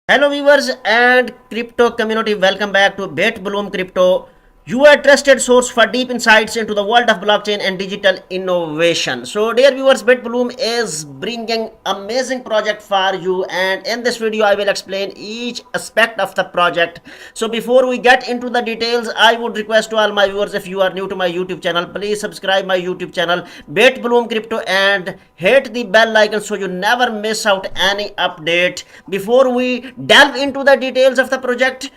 Hello viewers and crypto community, welcome back to BitBloom Crypto, your trusted source for deep insights into the world of blockchain and digital innovation. So dear viewers, BitBloom is bringing amazing project for you, and in this video I will explain each aspect of the project. So before we get into the details, I would request to all my viewers, if you are new to my YouTube channel, please subscribe my YouTube channel BitBloom Crypto and hit the bell icon so you never miss out any update. Before we delve into the details of the project,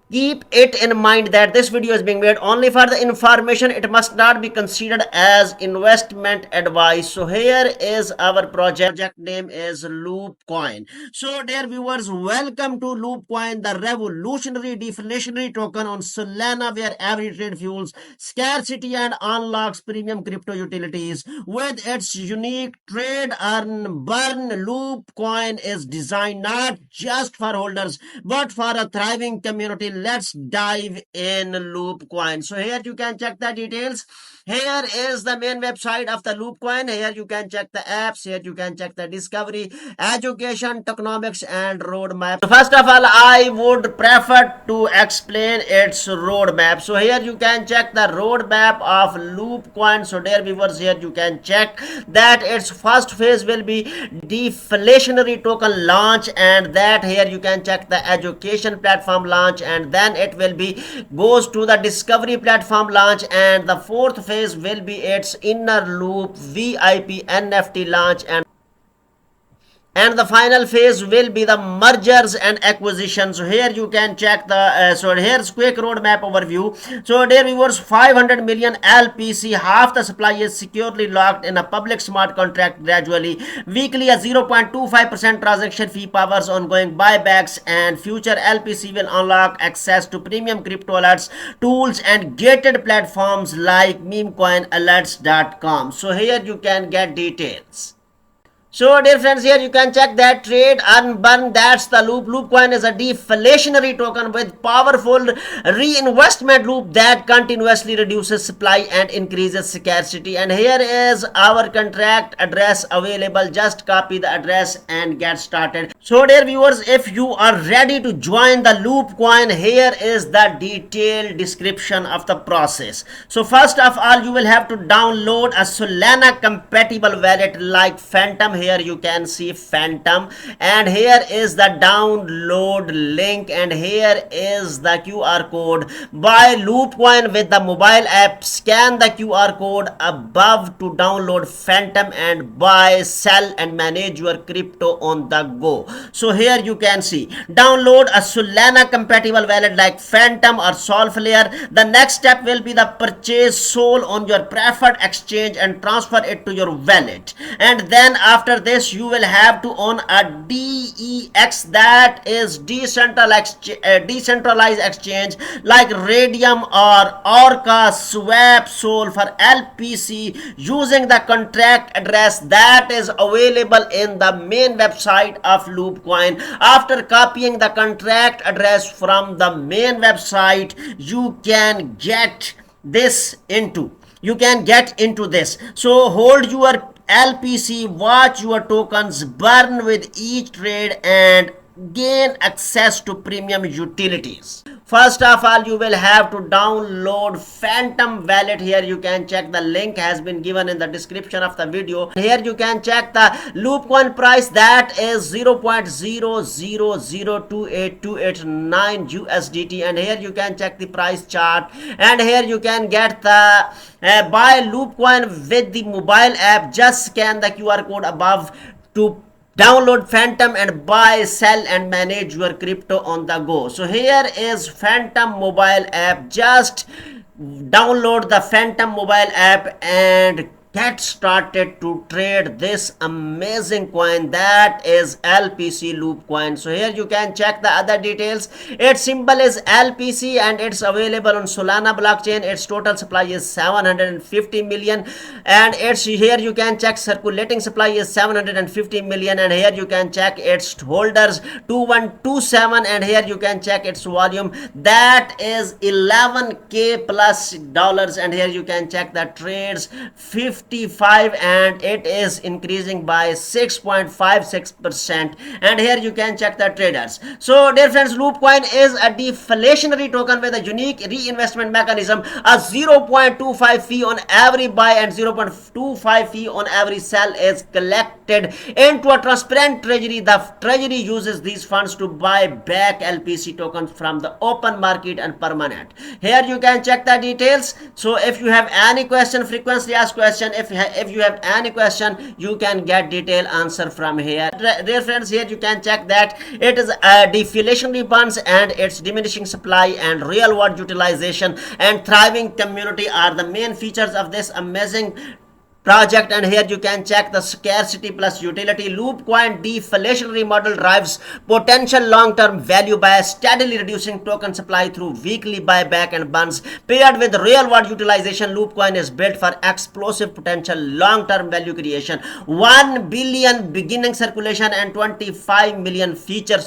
keep it in mind that this video is being made only for the information. It must not be considered as investment advice. So here is our project name is Loopcoin. So dear viewers, welcome to Loopcoin, the revolutionary deflationary token on Solana, where every trade fuels scarcity and unlocks premium crypto utilities. With its unique trade earn burn, Loopcoin is designed not just for holders but for a thriving community. Let's dive in Loopcoin. So here you can check the details. Here is the main website of the Loopcoin. Here you can check the apps. Here you can check the discovery, education, tokenomics, and roadmap. So first of all, I would prefer to explain its roadmap. So here you can check the roadmap of Loopcoin. So dear viewers, here you can check that its first phase will be deflationary token launch, and that here you can check the education platform launch, and then it will be goes to the discovery platform launch, and the fourth phase will be its inner loop VIP NFT launch, and the final phase will be the mergers and acquisitions. So here you can check the so here's quick roadmap overview. So dear viewers, 500 million LPC, half the supply is securely locked in a public smart contract gradually. Weekly a 0.25% transaction fee powers ongoing buybacks, and future LPC will unlock access to premium crypto alerts, tools, and gated platforms like memecoinalerts.com. So here you can get details. So dear friends, here you can check that trade earn burn, that's the loop. Loopcoin is a deflationary token with powerful reinvestment loop that continuously reduces supply and increases scarcity. And here is our contract address available. Just copy the address and get started. So dear viewers, if you are ready to join the Loopcoin, here is the detailed description of the process. So first of all, you will have to download a Solana compatible wallet like Phantom. Here you can see Phantom, and here is the download link, and here is the QR code. Buy Loopcoin with the mobile app. Scan the QR code above to download Phantom and buy, sell, and manage your crypto on the go. So here you can see download a Solana compatible wallet like Phantom or Solflare. The next step will be the purchase Sol on your preferred exchange and transfer it to your wallet, and then after this you will have to own a DEX, that is decentralized exchange like Radium or Orca. Swap Sol for LPC using the contract address that is available in the main website of Loopcoin. After copying the contract address from the main website, you can get into this. So hold your LPC, watch your tokens burn with each trade, and gain access to premium utilities. First of all, you will have to download Phantom wallet. Here you can check the link has been given in the description of the video. Here you can check the Loopcoin price, that is 0.000282889 USDT, and here you can check the price chart, and here you can get the buy Loopcoin with the mobile app. Just scan the QR code above to download Phantom and buy, sell, and manage your crypto on the go. So here is Phantom mobile app. Just download the Phantom mobile app and get started to trade this amazing coin, that is LPC Loopcoin. So here you can check the other details. Its symbol is LPC and it's available on Solana blockchain. Its total supply is 750 million, and it's here you can check circulating supply is 750 million, and here you can check its holders 2127, and here you can check its volume, that is $11K plus, and here you can check the trades 55 and it is increasing by 6.56%. And here you can check the traders. So dear friends, Loopcoin is a deflationary token with a unique reinvestment mechanism, a 0.25 fee on every buy and 0.25 fee on every sell is collected into a transparent treasury. The treasury uses these funds to buy back LPC tokens from the open market and permanent. Here you can check the details. So if you have any question, frequently asked question, if you have any question, you can get detailed answer from here. Dear friends, here you can check that it is a deflationary bonds and its diminishing supply and real world utilization and thriving community are the main features of this amazing project. And here you can check the scarcity plus utility. Loopcoin deflationary model drives potential long-term value by steadily reducing token supply through weekly buyback and burns. Paired with real-world utilization, Loopcoin is built for explosive potential long-term value creation. 1 billion beginning circulation and 25 million future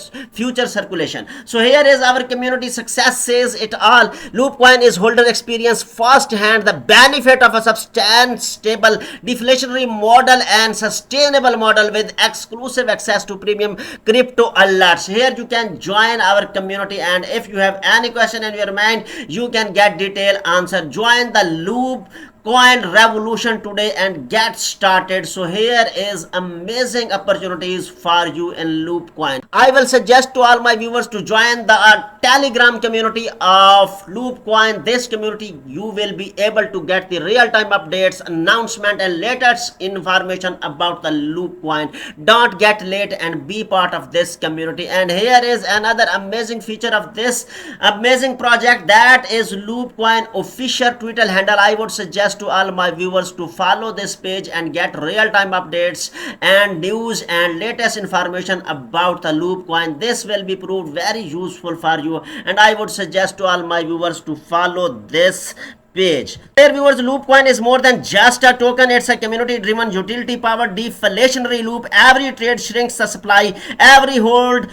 circulation. So here is our community success says it all. Loopcoin is holder experience first-hand the benefit of a substantial stable deflationary model and sustainable model with exclusive access to premium crypto alerts. Here you can join our community, and if you have any question in your mind, you can get detailed answer. Join the Loopcoin revolution today and get started. So here is amazing opportunities for you in Loopcoin. I will suggest to all my viewers to join the Telegram community of Loopcoin. This community you will be able to get the real-time updates, announcement and latest information about the Loopcoin. Don't get late and be part of this community. And here is another amazing feature of this amazing project, that is Loopcoin official Twitter handle. I would suggest to all my viewers to follow this page and get real-time updates and news and latest information about the Loopcoin. This will be proved very useful for you, and I would suggest to all my viewers to follow this page. Dear viewers, Loopcoin is more than just a token. It's a community driven utility powered deflationary loop. Every trade shrinks the supply, every hold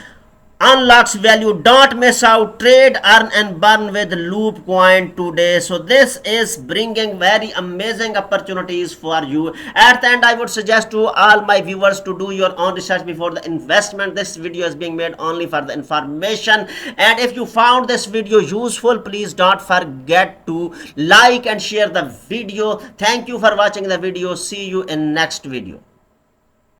unlocks value. Don't miss out. Trade, earn and burn with Loopcoin today. So this is bringing very amazing opportunities for you. At the end, I would suggest to all my viewers to do your own research before the investment. This video is being made only for the information, and if you found this video useful, please don't forget to like and share the video. Thank you for watching the video. See you in next video.